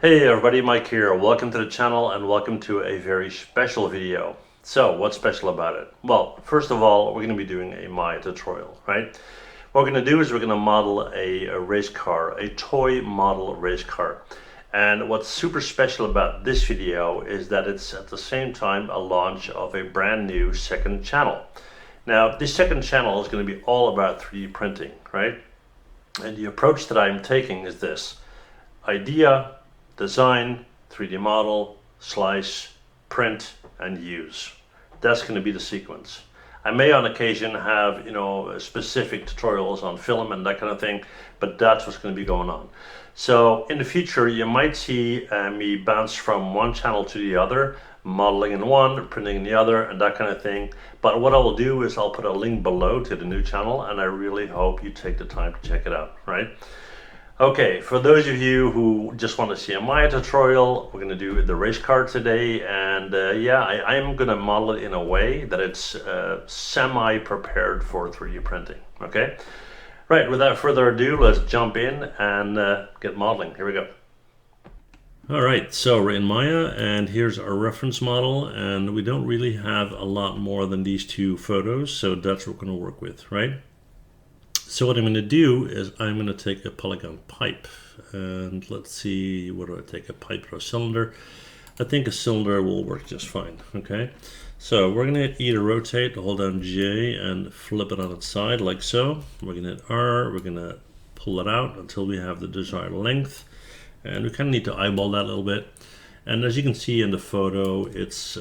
Hey everybody, Mike here. Welcome to the channel and welcome to a very special video. So, what's special about it? Well, first of all, we're going to be doing a Maya tutorial, right? What we're going to do is we're going to model a race car, a toy model race car. And what's super special about this video is that it's at the same time a launch of a brand new second channel. Now, this second channel is going to be all about 3D printing, right? And the approach that I'm taking is this: idea, design, 3D model, slice, print, and use. That's going to be the sequence. I may on occasion have, specific tutorials on film and that kind of thing, but that's what's going to be going on. So in the future, you might see me bounce from one channel to the other, modeling in one, printing in the other, and that kind of thing. But what I will do is I'll put a link below to the new channel, and I really hope you take the time to check it out, right? Okay, for those of you who just want to see a Maya tutorial, we're going to do the race car today, and I am going to model it in a way that it's semi-prepared for 3D printing, okay? Right, without further ado, let's jump in and get modeling. Here we go. All right, so we're in Maya, and here's our reference model, and we don't really have a lot more than these two photos, so that's what we're going to work with, right? So what I'm going to do is I'm going to take a polygon pipe, and let's see, what do I take, a pipe or a cylinder? I think a cylinder will work just fine, okay? So we're going to either rotate, hold down J and flip it on its side like so. We're going to hit R, we're going to pull it out until we have the desired length, and we kind of need to eyeball that a little bit. And as you can see in the photo, it's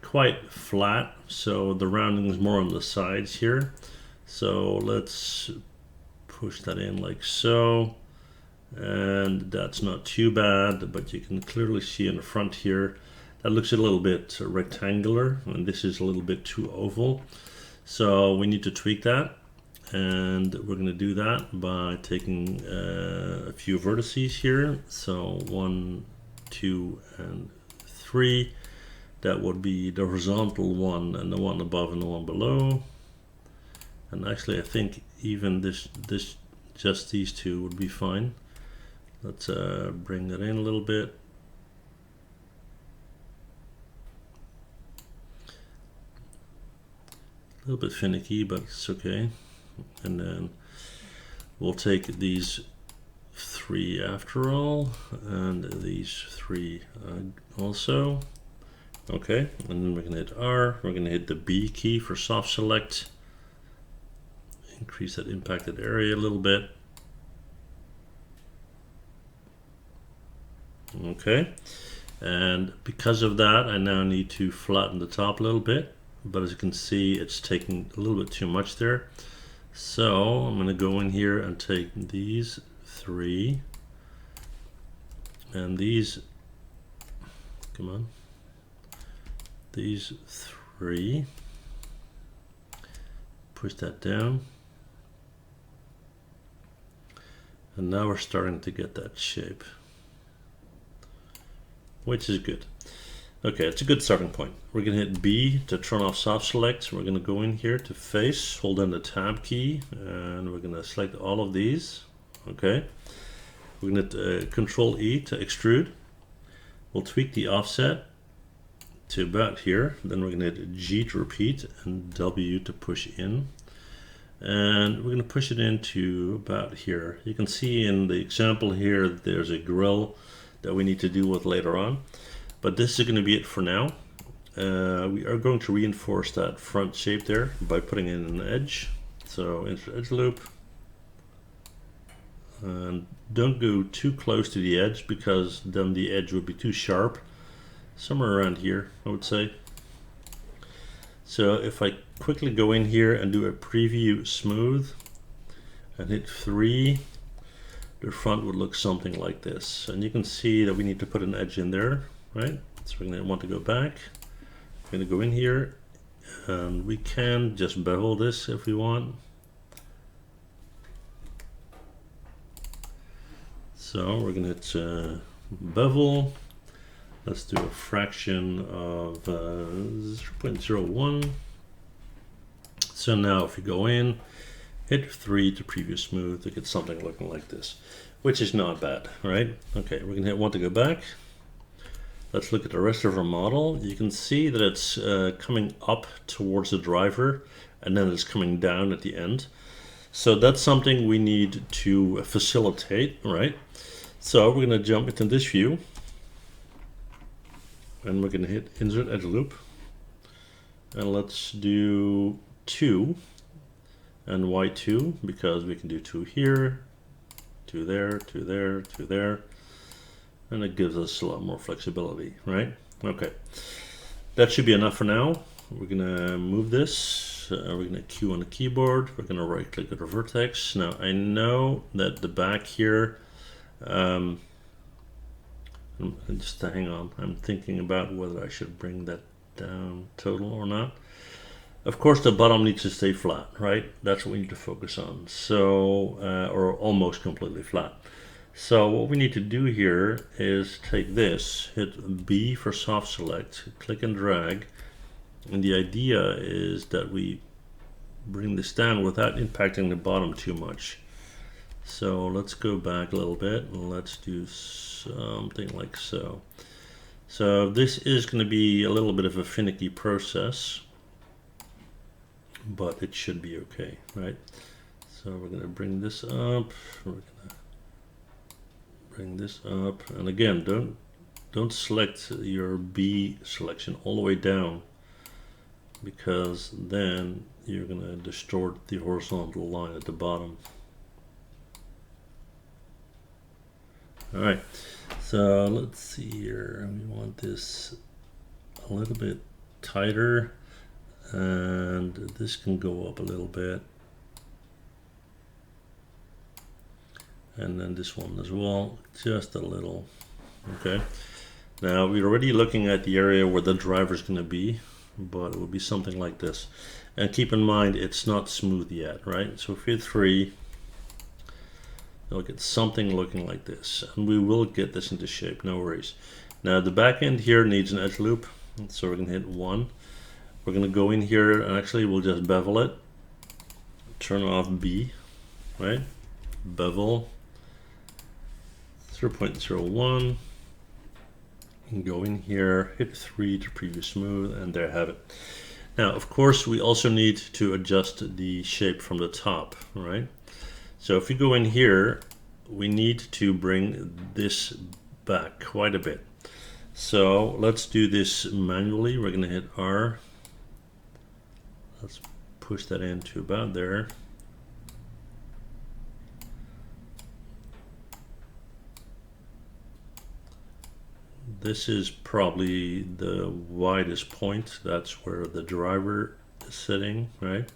quite flat, so the rounding is more on the sides here. So let's push that in like so, and that's not too bad, but you can clearly see in the front here that looks a little bit rectangular, and this is a little bit too oval, so we need to tweak that. And we're going to do that by taking a few vertices here, so 1, 2, and 3. That would be the horizontal one, and the one above, and the one below. And actually, I think even just these two would be fine. Let's bring that in a little bit. A little bit finicky, but it's okay. And then we'll take these 3 after all, and these 3 also. Okay, and then we're going to hit R. We're going to hit the B key for soft select. Increase that impacted area a little bit. Okay, and because of that, I now need to flatten the top a little bit, but as you can see, it's taking a little bit too much there. So I'm going to go in here and take these 3 and these, come on, these 3, push that down. And now we're starting to get that shape, which is good. Okay, it's a good starting point. We're going to hit B to turn off soft select. We're going to go in here to face, hold down the tab key, and we're going to select all of these. Okay, we're going to Control E to extrude. We'll tweak the offset to about here. Then we're going to hit G to repeat and W to push in. And we're going to push it into about here. You can see in the example here, there's a grill that we need to deal with later on. But this is going to be it for now. We are going to reinforce that front shape there by putting in an edge. So insert edge loop. And don't go too close to the edge, because then the edge would be too sharp. Somewhere around here, I would say. So if I quickly go in here and do a preview smooth and hit 3, the front would look something like this. And you can see that we need to put an edge in there, right? So we're going to want to go back. We're going to go in here, and we can just bevel this if we want. So we're going to hit bevel. Let's do a fraction of 0.01. So now if you go in, hit 3 to preview smooth to get something looking like this, which is not bad, right? Okay, we're gonna hit 1 to go back. Let's look at the rest of our model. You can see that it's coming up towards the driver and then it's coming down at the end. So that's something we need to facilitate, right? So we're gonna jump into this view and we're gonna hit insert edge loop. And let's do 2 and Y2 because we can do 2 here, 2 there, 2 there, 2 there. And it gives us a lot more flexibility, right? Okay, that should be enough for now. We're gonna move this. We're gonna Q on the keyboard. We're gonna right click at the vertex. Now I know that the back here, just hang on, I'm thinking about whether I should bring that down total or not. Of course the bottom needs to stay flat, right? That's what we need to focus on. So, or almost completely flat. So what we need to do here is take this, hit B for soft select, click and drag. And the idea is that we bring this down without impacting the bottom too much. So let's go back a little bit and let's do something like so. So this is going to be a little bit of a finicky process, but it should be okay, right? So we're going to bring this up, we're going to bring this up, and again, don't select your B selection all the way down, because then you're going to distort the horizontal line at the bottom. All right, so let's see here. We want this a little bit tighter, and this can go up a little bit, and then this one as well, just a little. Okay, now we're already looking at the area where the driver is going to be, but it will be something like this. And keep in mind, it's not smooth yet, right? So if we hit 3, you'll get something looking like this, and we will get this into shape, no worries. Now the back end here needs an edge loop, so we're going to hit 1. We're going to go in here and actually we'll just bevel it, turn off B, right? Bevel 0.01, and go in here, hit 3 to preview smooth, and there I have it. Now of course we also need to adjust the shape from the top, right? So if we go in here, we need to bring this back quite a bit. So let's do this manually. We're going to hit R. Let's push that into about there. This is probably the widest point. That's where the driver is sitting, right?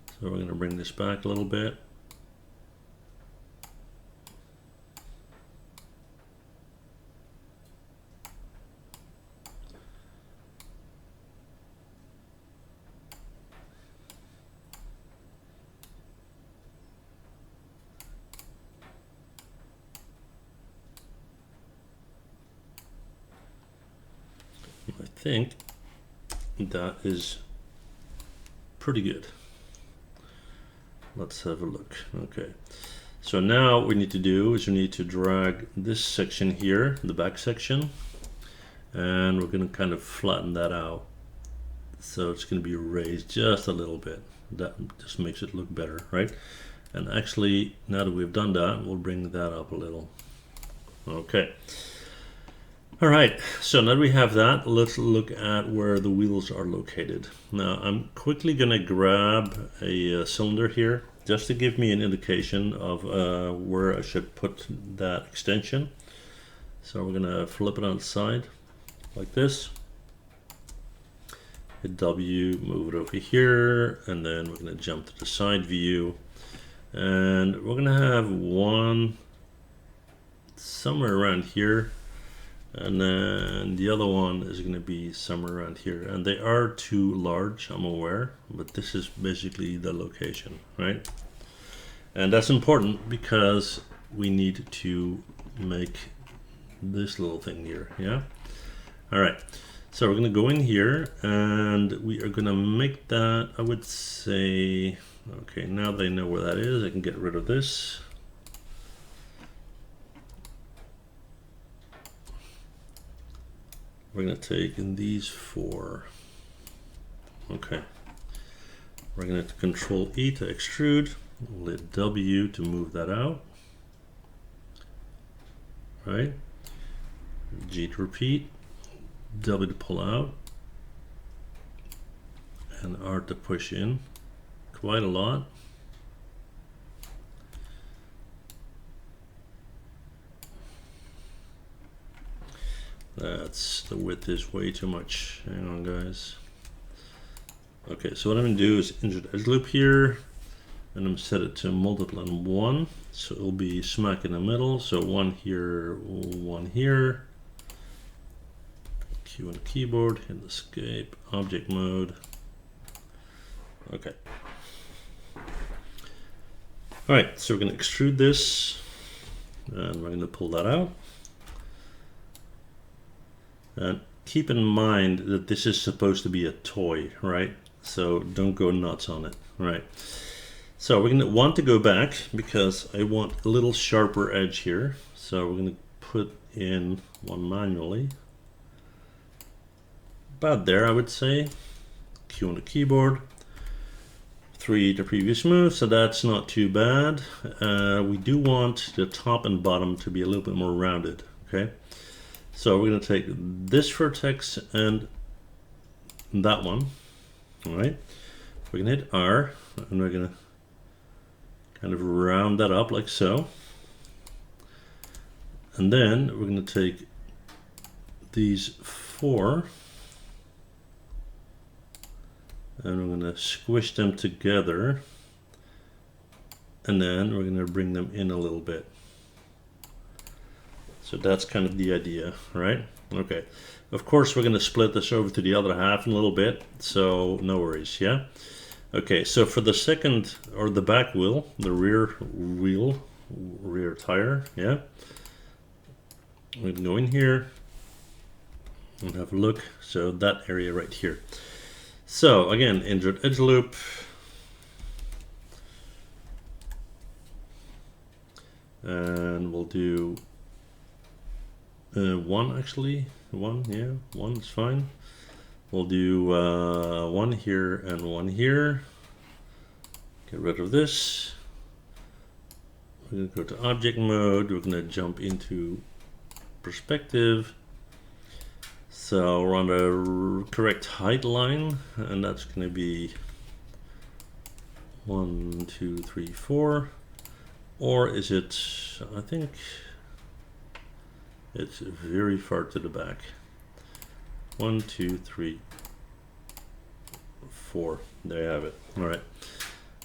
So we're going to bring this back a little bit. I think that is pretty good. Let's have a look. Okay, so now what we need to do is we need to drag this section here, the back section, and we're going to kind of flatten that out. So it's going to be raised just a little bit. That just makes it look better, right? And actually, now that we've done that, we'll bring that up a little. Okay. All right, so now that we have that, let's look at where the wheels are located. Now I'm quickly going to grab a cylinder here just to give me an indication of where I should put that extension. So we're going to flip it on its side like this. Hit W, move it over here, and then we're going to jump to the side view. And we're going to have one somewhere around here. And then the other one is going to be somewhere around here, and they are too large, I'm aware, but this is basically the location, right? And that's important because we need to make this little thing here, yeah? All right, so we're going to go in here and we are going to make that, I would say, Okay, now they know where that is. I can get rid of this. We're going to take in these 4. Okay. We're going to Control E to extrude. We'll hit W to move that out. Right? G to repeat. W to pull out. And R to push in. Quite a lot. That's, the width is way too much. Hang on, guys. Okay, so what I'm going to do is insert edge loop here, and I'm going to set it to multiple and 1, so it'll be smack in the middle. So 1 here, 1 here. Q on the keyboard, hit escape, object mode. Okay. All right, so we're going to extrude this, and we're going to pull that out. And keep in mind that this is supposed to be a toy, right? So don't go nuts on it, right? So we're going to want to go back because I want a little sharper edge here. So we're going to put in 1 manually. About there, I would say. Q on the keyboard. 3 the previous move, so that's not too bad. We do want the top and bottom to be a little bit more rounded, okay? So we're going to take this vertex and that one, all right? We're going to hit R, and we're going to kind of round that up like so. And then we're going to take these 4, and we're going to squish them together, and then we're going to bring them in a little bit. So that's kind of the idea, right? Okay. Of course, we're going to split this over to the other half in a little bit, so no worries, yeah? Okay, so for the second, or the back wheel, the rear wheel, rear tire, yeah? We can go in here and have a look. So that area right here. So again, insert edge loop. And we'll do 1 actually. 1, yeah, 1 is fine. We'll do 1 here and 1 here. Get rid of this. We're going to go to object mode. We're going to jump into perspective. So we're on the correct height line, and that's going to be 1, 2, 3, 4. Or is it, I think it's very far to the back. 1, 2, 3, 4. There you have it. All right.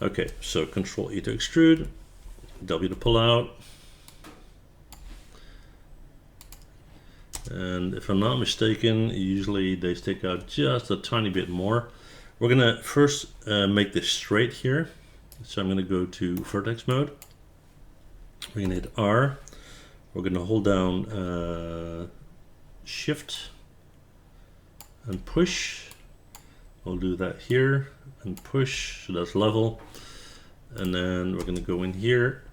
Okay, so Control E to extrude, W to pull out. And if I'm not mistaken, usually they stick out just a tiny bit more. We're gonna first make this straight here. So I'm gonna go to vertex mode. We're gonna hit R. We're gonna hold down Shift and push. We'll do that here and push, so that's level. And then we're gonna go in here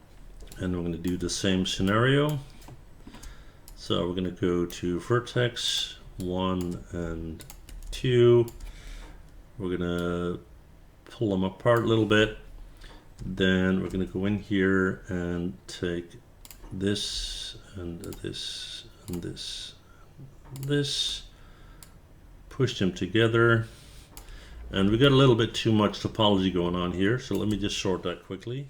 and we're gonna do the same scenario. So we're gonna go to vertex 1 and 2. We're gonna pull them apart a little bit. Then we're gonna go in here and take this and this and this and this, push them together. And we got a little bit too much topology going on here, so let me just sort that quickly.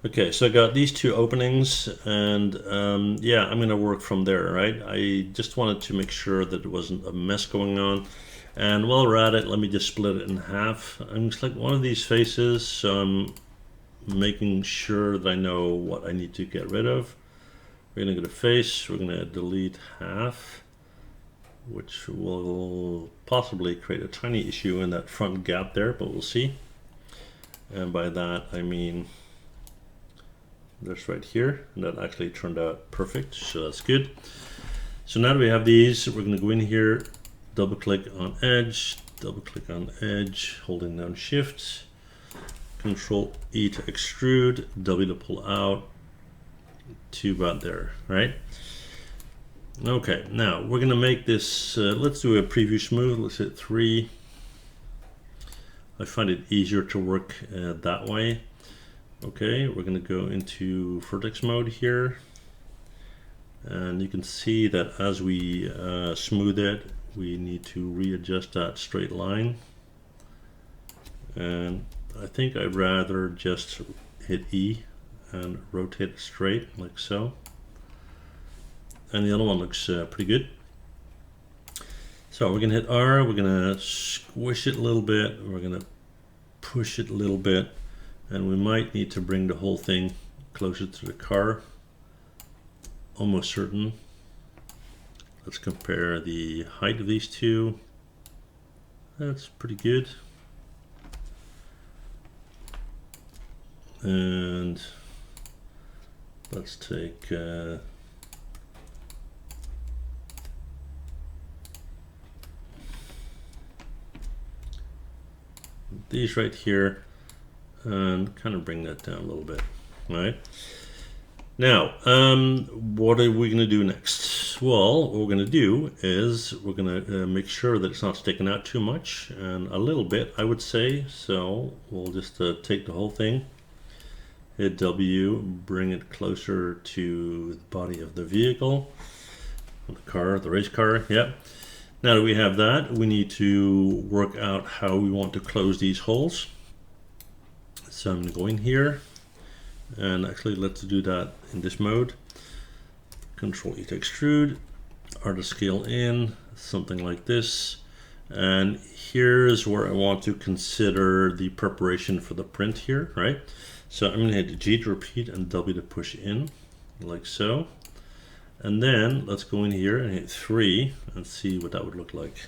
Okay, so I got these 2 openings, and yeah, I'm gonna work from there, right? I just wanted to make sure that there wasn't a mess going on. And while we're at it, let me just split it in half. I'm just like one of these faces, so I'm making sure that I know what I need to get rid of. We're gonna go to face, we're gonna delete half, which will possibly create a tiny issue in that front gap there, but we'll see. And by that, I mean this right here, and that actually turned out perfect, so that's good. So now that we have these, we're going to go in here, double click on edge, holding down shift, Control E to extrude, W to pull out, to about there, right? Okay, now we're gonna make this, let's do a preview smooth, let's hit 3. I find it easier to work that way. Okay, we're gonna go into vertex mode here. And you can see that as we smooth it, we need to readjust that straight line. And I think I'd rather just hit E and rotate it straight like so. And the other one looks pretty good. So we're gonna hit R, we're gonna squish it a little bit, we're gonna push it a little bit, and we might need to bring the whole thing closer to the car. Almost certain. Let's compare the height of these two. That's pretty good. And let's take these right here and kind of bring that down a little bit. All right. Now, what are we going to do next? Well, what we're going to do is we're going to make sure that it's not sticking out too much, and a little bit, I would say. So we'll just take the whole thing, hit W, bring it closer to the body of the vehicle, the car, the race car. Yep. Now that we have that, we need to work out how we want to close these holes. So I'm going to go in here. And actually, let's do that in this mode. Control E to extrude, R to scale in, something like this. And here's where I want to consider the preparation for the print here, right? So I'm going to hit G to repeat and W to push in, like so. And then let's go in here and hit 3 and see what that would look like.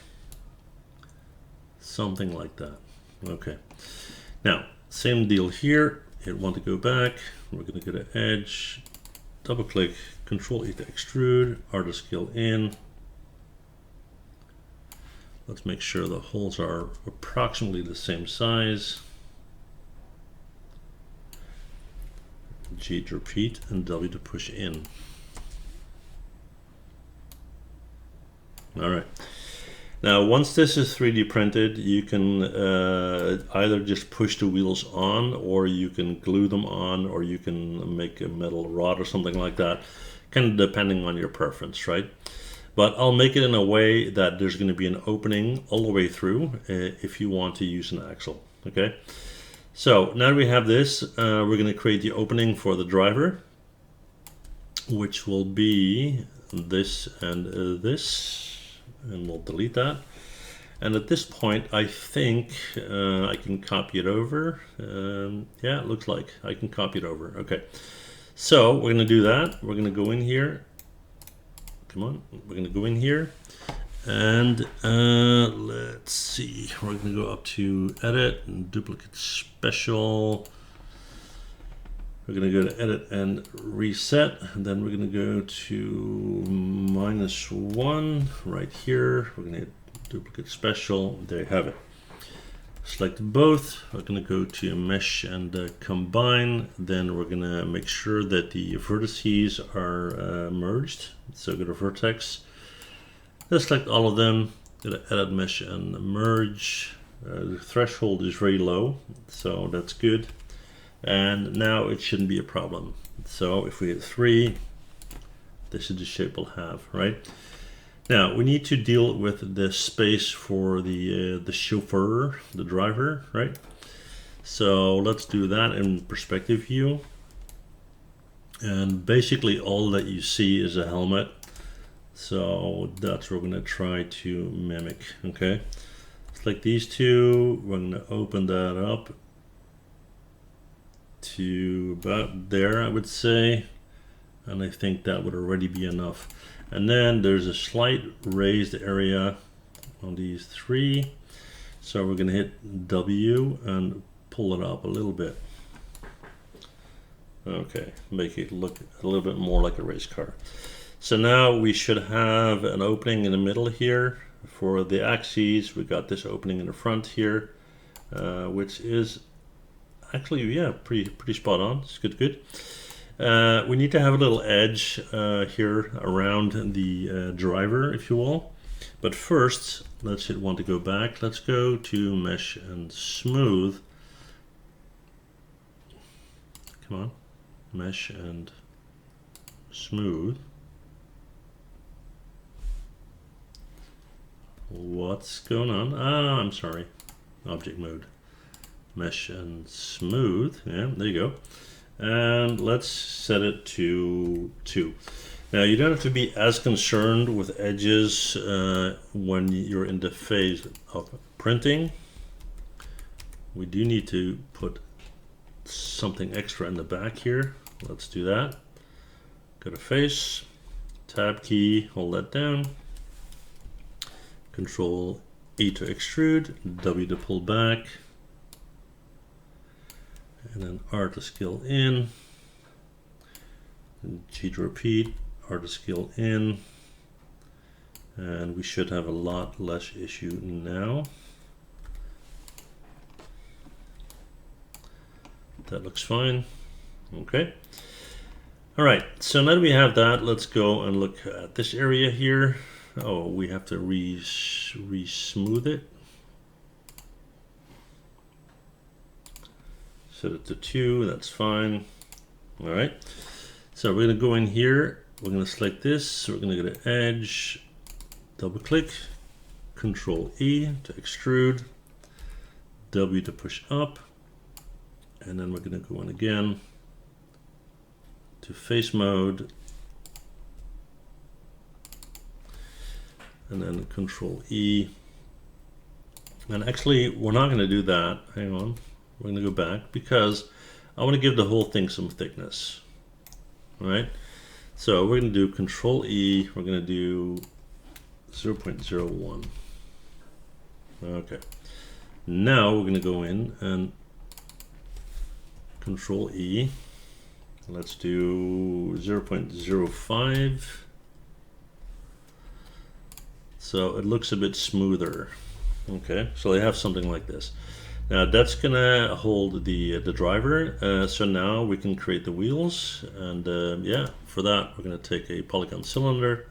Something like that. Okay. Now, same deal here. Hit 1 to go back. We're going to go to edge, double click, Control E to extrude, R to scale in. Let's make sure the holes are approximately the same size. G to repeat and W to push in. All right. Now, once this is 3D printed, you can either just push the wheels on, or you can glue them on, or you can make a metal rod or something like that, kind of depending on your preference, right? But I'll make it in a way that there's going to be an opening all the way through if you want to use an axle, okay? So now that we have this, we're going to create the opening for the driver, which will be this and this. And we'll delete that. And at this point, I think I can copy it over. Yeah, it looks like I can copy it over. Okay, so we're going to do that. We're going to go in here. Come on, we're going to go in here. And let's see, we're going to go up to Edit and Duplicate Special. We're going to go to Edit and Reset, and then we're going to go to -1 right here. We're going to hit Duplicate Special. There you have it. Select both. We're going to go to Mesh and Combine. Then we're going to make sure that the vertices are merged. So go to Vertex. Let's select all of them. Go to Edit, Mesh, and Merge. The threshold is very low, so that's good. And now it shouldn't be a problem. So if we hit 3, this is the shape we'll have, right? Now we need to deal with the space for the chauffeur, the driver, right? So let's do that in perspective view. And basically all that you see is a helmet. So that's what we're going to try to mimic, okay? Select these two, we're going to open that up to about there, I would say, and I think that would already be enough. And then there's a slight raised area on these 3, so we're going to hit W and pull it up a little bit. Okay, make it look a little bit more like a race car. So now we should have an opening in the middle here for the axes. We got this opening in the front here, which is actually, yeah, pretty spot on. It's good. We need to have a little edge here around the driver, if you will. But first, let's want to go back. Let's go to Mesh and Smooth. Come on, Mesh and Smooth. What's going on? Ah, I'm sorry. Object mode. Mesh and Smooth. Yeah, there you go. And let's set it to 2. Now you don't have to be as concerned with edges when you're in the phase of printing. We do need to put something extra in the back here. Let's do that. Go to face, tab key, hold that down. Control E to extrude, W to pull back, and then R to scale in, and G to repeat, R to scale in, and we should have a lot less issue now. That looks fine. Okay. All right, so now that we have that, let's go and look at this area here. Oh, we have to re-smooth it. Set it to 2, that's fine. All right, so we're gonna go in here, we're gonna select this, so we're gonna go to Edge, double click, Control E to extrude, W to push up, and then we're gonna go in again to face mode, and then Control E. And actually, we're not going to do that. Hang on. We're going to go back because I want to give the whole thing some thickness. All right. So we're going to do Control E. We're going to do 0.01. Okay. Now we're going to go in and Control E. Let's do 0.05. So it looks a bit smoother. Okay, so I have something like this. Now that's gonna hold the driver. So now we can create the wheels, and yeah, for that we're gonna take a polygon cylinder.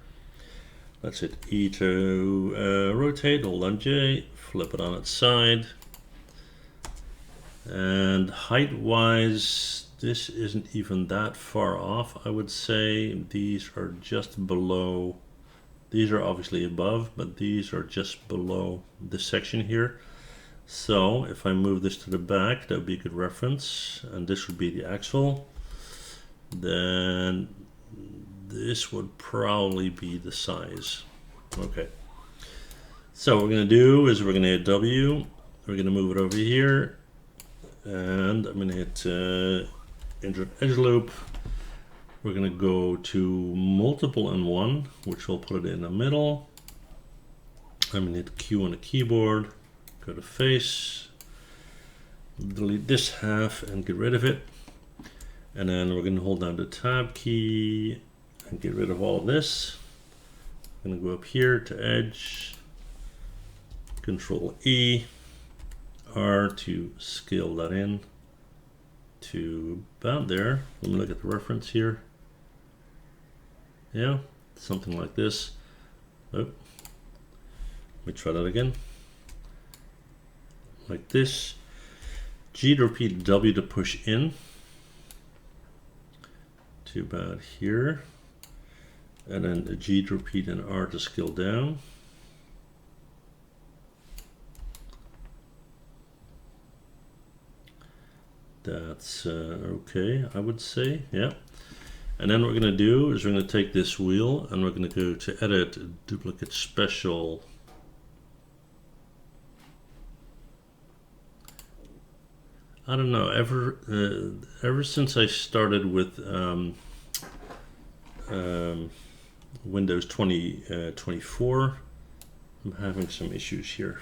Let's hit E to rotate, hold on J, flip it on its side. And height-wise, this isn't even that far off. I would say these are just below. These are obviously above, but these are just below this section here. So if I move this to the back, that would be a good reference, and this would be the axle. Then this would probably be the size. Okay. So what we're going to do is we're going to hit W. We're going to move it over here, and I'm going to hit insert edge loop. We're going to go to multiple and 1, which will put it in the middle. I'm going to hit Q on the keyboard, go to face, delete this half and get rid of it. And then we're going to hold down the tab key and get rid of all of this. I'm going to go up here to edge, Control E, R to scale that in to about there. Let me look at the reference here. Yeah, something like this. Oh, let me try that again. Like this. G to repeat, W to push in to about here. And then a G to repeat and R to scale down. That's okay, I would say, yeah. And then what we're going to do is we're going to take this wheel and we're going to go to Edit, Duplicate Special. I don't know, ever since I started with Windows 2024, I'm having some issues here.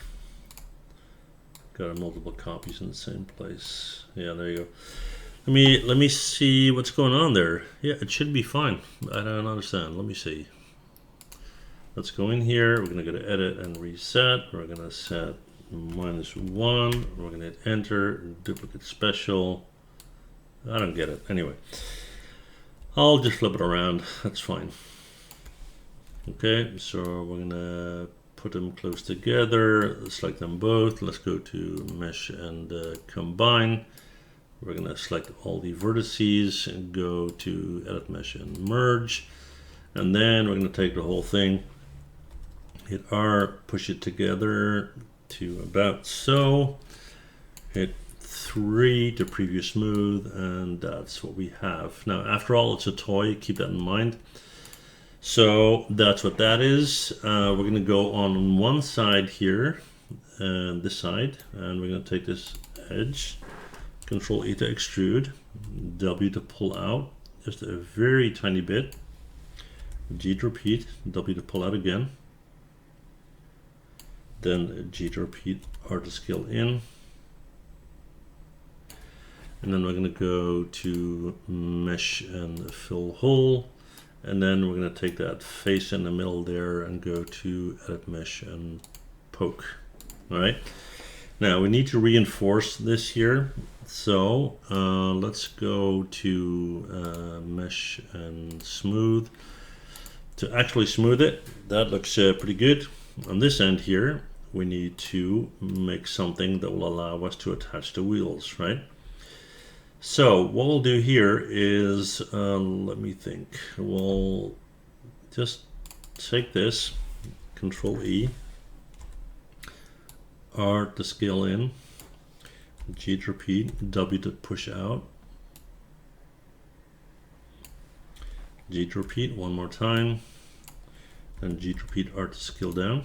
Got multiple copies in the same place. Yeah, there you go. Let me see what's going on there. Yeah, it should be fine. I don't understand. Let me see. Let's go in here. We're going to go to Edit and Reset. We're going to set -1. We're gonna hit enter, duplicate special. I don't get it. Anyway, I'll just flip it around. That's fine. Okay, so we're gonna put them close together, select them both. Let's go to mesh and combine. We're gonna select all the vertices and go to edit mesh and merge. And then we're gonna take the whole thing, hit R, push it together to about so, hit 3 to preview smooth, and that's what we have. Now, after all, it's a toy, keep that in mind. So that's what that is. We're going to go on one side here, and this side, and we're going to take this edge, Control E to extrude, W to pull out, just a very tiny bit, G to repeat, W to pull out again, then G to repeat, R to scale in, and then we're going to go to mesh and fill hole. And then we're going to take that face in the middle there and go to edit mesh and poke. All right. Now we need to reinforce this here. So let's go to mesh and smooth. To actually smooth it, that looks pretty good. On this end here, we need to make something that will allow us to attach the wheels, right? So what we'll do here is, let me think, we'll just take this, Control E, R to scale in, G to repeat, W to push out, G to repeat one more time, and G to repeat, R to scale down.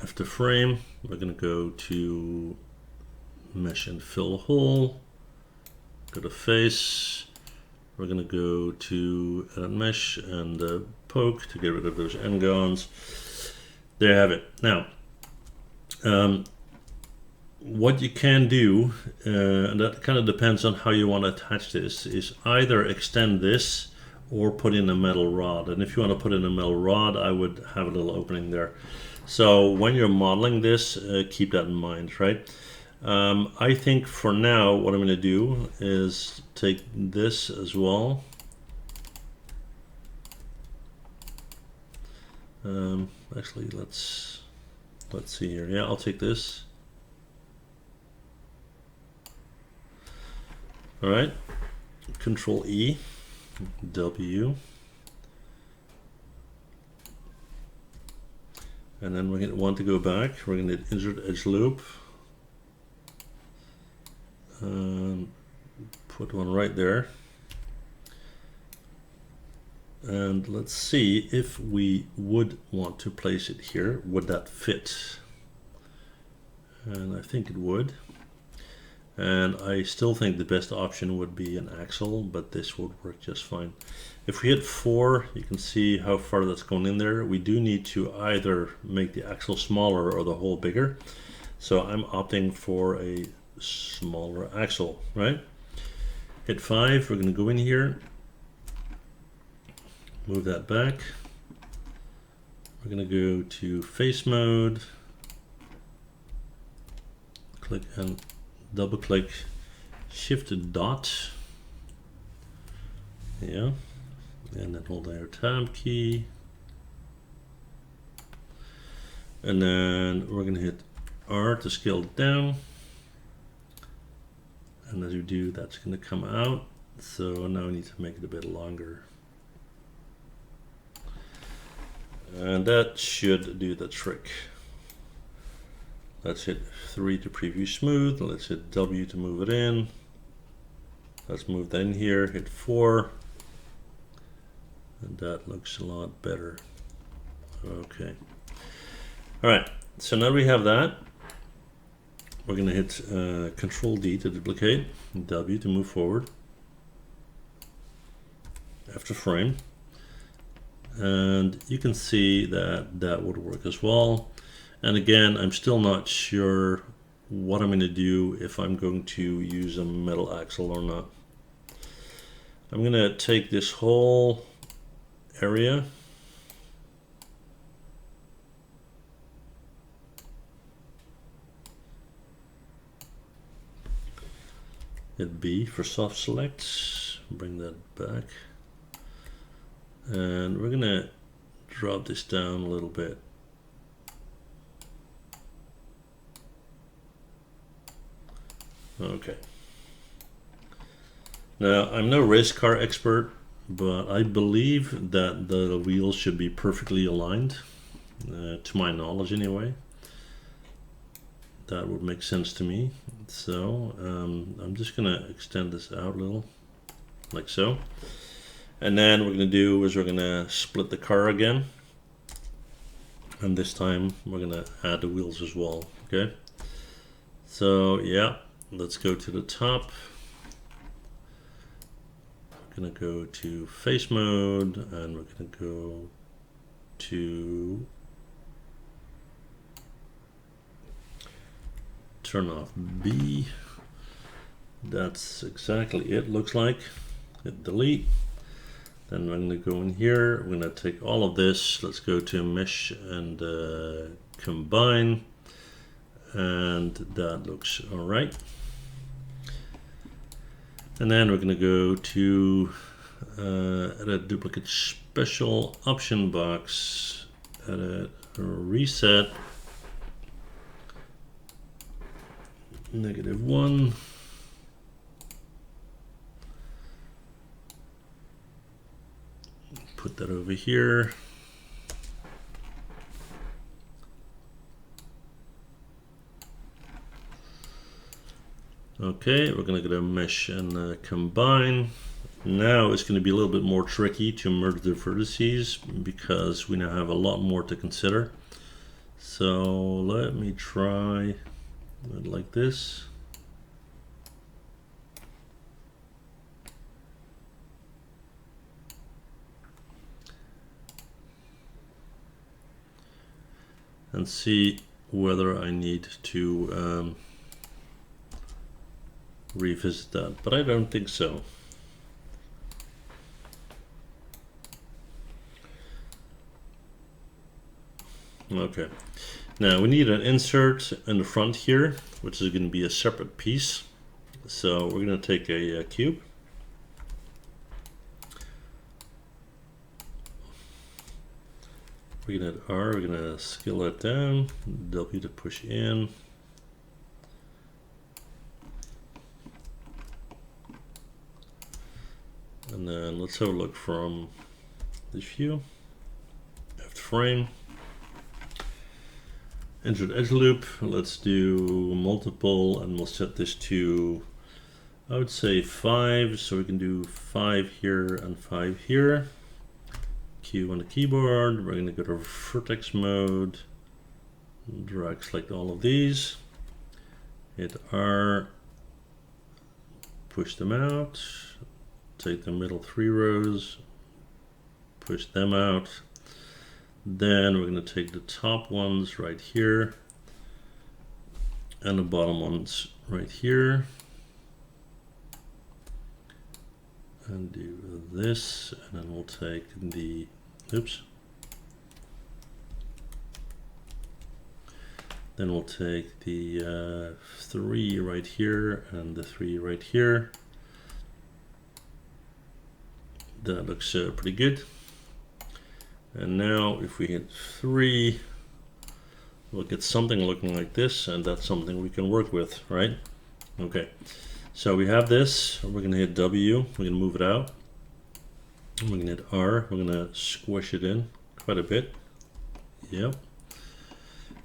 After frame, we're going to go to mesh and fill hole, go to face, we're going to go to edit mesh and poke to get rid of those n-gons. There you have it. Now what you can do, and that kind of depends on how you want to attach this, is either extend this or put in a metal rod. And if you want to put in a metal rod, I would have a little opening there. So when you're modeling this, keep that in mind, right? I think for now what I'm going to do is take this as well. Actually, let's see here. Yeah, I'll take this. All right, Control E, W, and then we're going to want to go back. We're going to insert edge loop. Put one right there, and let's see if we would want to place it here. Would that fit? And I think it would, and I still think the best option would be an axle, but this would work just fine. If we hit 4, you can see how far that's going in there. We do need to either make the axle smaller or the hole bigger, so I'm opting for a smaller axle, right? Hit 5, we're going to go in here, move that back. We're going to go to face mode, click and double click, shift dot, yeah, and then hold down your tab key, and then we're going to hit R to scale down. And as you do, that's going to come out. So now we need to make it a bit longer. And that should do the trick. Let's hit 3 to preview smooth. Let's hit W to move it in. Let's move that in here, hit 4. And that looks a lot better. Okay. All right, so now we have that. We're going to hit Control D to duplicate, W to move forward, after frame, and you can see that that would work as well. And again, I'm still not sure what I'm going to do, if I'm going to use a metal axle or not. I'm going to take this whole area Hit B for soft select, bring that back. And we're gonna drop this down a little bit. Okay. Now, I'm no race car expert, but I believe that the wheels should be perfectly aligned, to my knowledge anyway. That would make sense to me. So I'm just gonna extend this out a little, like so. And then what we're gonna do is we're gonna split the car again. And this time we're gonna add the wheels as well, okay? So yeah, let's go to the top. We're gonna go to face mode and we're gonna go to turn off B. That's exactly it, looks like. Hit delete. Then I'm going to go in here. We're going to take all of this. Let's go to mesh and combine. And that looks all right. And then we're going to go to edit duplicate special option box, edit reset, -1. Put that over here. Okay, we're going to go to mesh and combine. Now it's going to be a little bit more tricky to merge the vertices because we now have a lot more to consider. So let me try it like this. And see whether I need to revisit that, but I don't think so. Okay, now we need an insert in the front here, which is going to be a separate piece. So we're going to take a cube. We're going to hit R, we're going to scale that down, W to push in. And then let's have a look from this view. Left frame. Insert edge loop. Let's do multiple and we'll set this to, I would say 5. So we can do 5 here and 5 here. Q on the keyboard. We're going to go to vertex mode. Drag select all of these. Hit R. Push them out. Take the middle 3 rows. Push them out. Then we're going to take the top ones right here. And the bottom ones right here. And do this. And then we'll take the, oops. Then we'll take the 3 right here and the 3 right here. That looks pretty good. And now if we hit 3, we'll get something looking like this, and that's something we can work with, right? Okay, so we have this. We're going to hit W. We're going to move it out. We're going to hit R. We're going to squish it in quite a bit. Yep.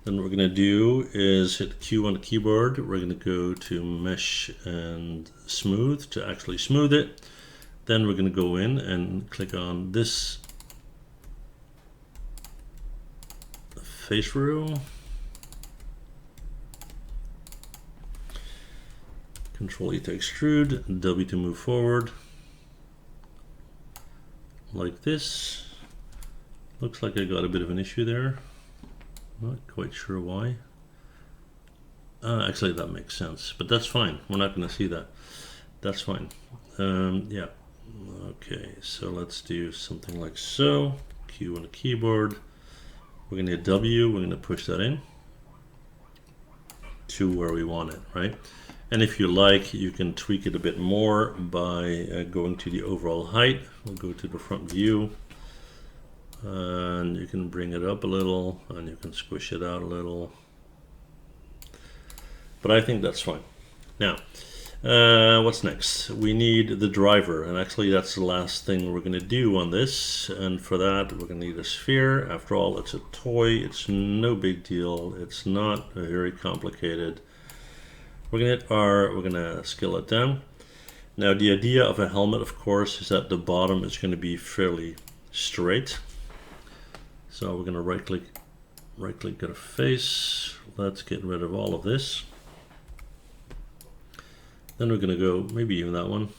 Then what we're going to do is hit Q on the keyboard. We're going to go to mesh and smooth to actually smooth it. Then we're going to go in and click on this face row. Control E to extrude, W to move forward. Like this. Looks like I got a bit of an issue there. Not quite sure why. Actually, that makes sense, but that's fine. We're not going to see that. That's fine. Yeah. Okay, so let's do something like so. Q on the keyboard. We're going to hit W. We're going to push that in to where we want it, right? And if you like, you can tweak it a bit more by going to the overall height. We'll go to the front view, and you can bring it up a little, and you can squish it out a little. But I think that's fine. Now, what's next? We need the driver, and actually that's the last thing we're going to do on this. And for that, we're going to need a sphere. After all, it's a toy. It's no big deal. It's not very complicated. We're going to hit R. We're going to scale it down. Now, the idea of a helmet, of course, is that the bottom is going to be fairly straight. So we're going to right click at a face. Let's get rid of all of this. Then we're going to go, maybe even that one.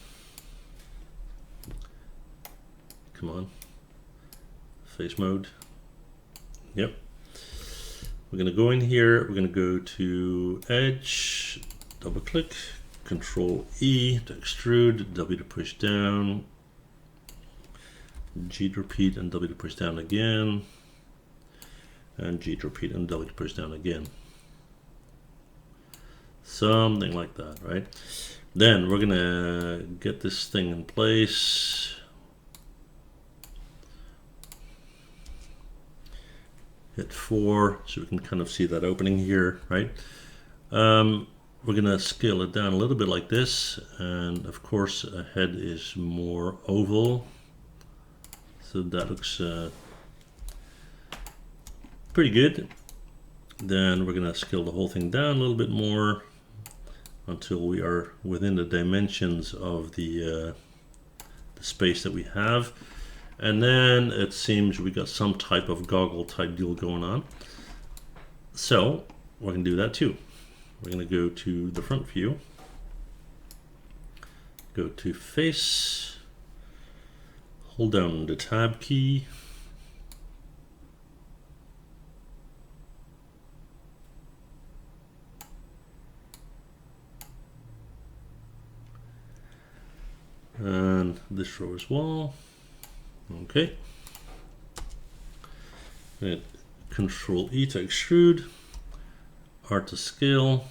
Come on. Face mode. Yep. We're going to go in here. We're going to go to Edge, double click, Control E to extrude, W to push down, G to repeat, and W to push down again, and G to repeat and W to push down again. Something like that, right? Then we're gonna get this thing in place. Hit 4 so we can kind of see that opening here, right? We're gonna scale it down a little bit like this, and of course a head is more oval, so that looks pretty good. Then we're gonna scale the whole thing down a little bit more until we are within the dimensions of the space that we have. And then it seems we got some type of goggle type deal going on. So we're gonna do that too. We're gonna go to the front view, go to face, hold down the tab key, and this row as well. Okay. And Control E to extrude, R to scale,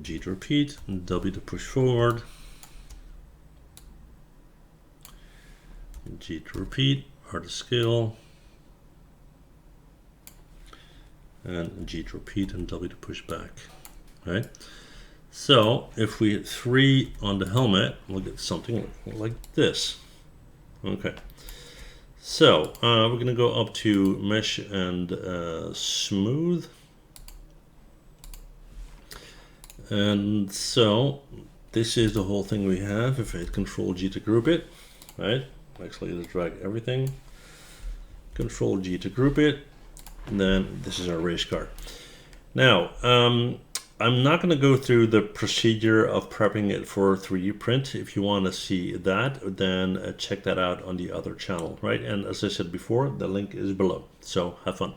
G to repeat, and W to push forward, G to repeat, R to scale, and G to repeat and W to push back. All right. So if we hit 3 on the helmet, we'll get something like this. Okay. So we're going to go up to mesh and smooth. And so this is the whole thing we have. If I hit Control G to group it, right? Actually, let's drag everything. Control G to group it. And then this is our race car. Now, I'm not going to go through the procedure of prepping it for 3D print. If you want to see that, then check that out on the other channel, right? And as I said before, the link is below. So have fun.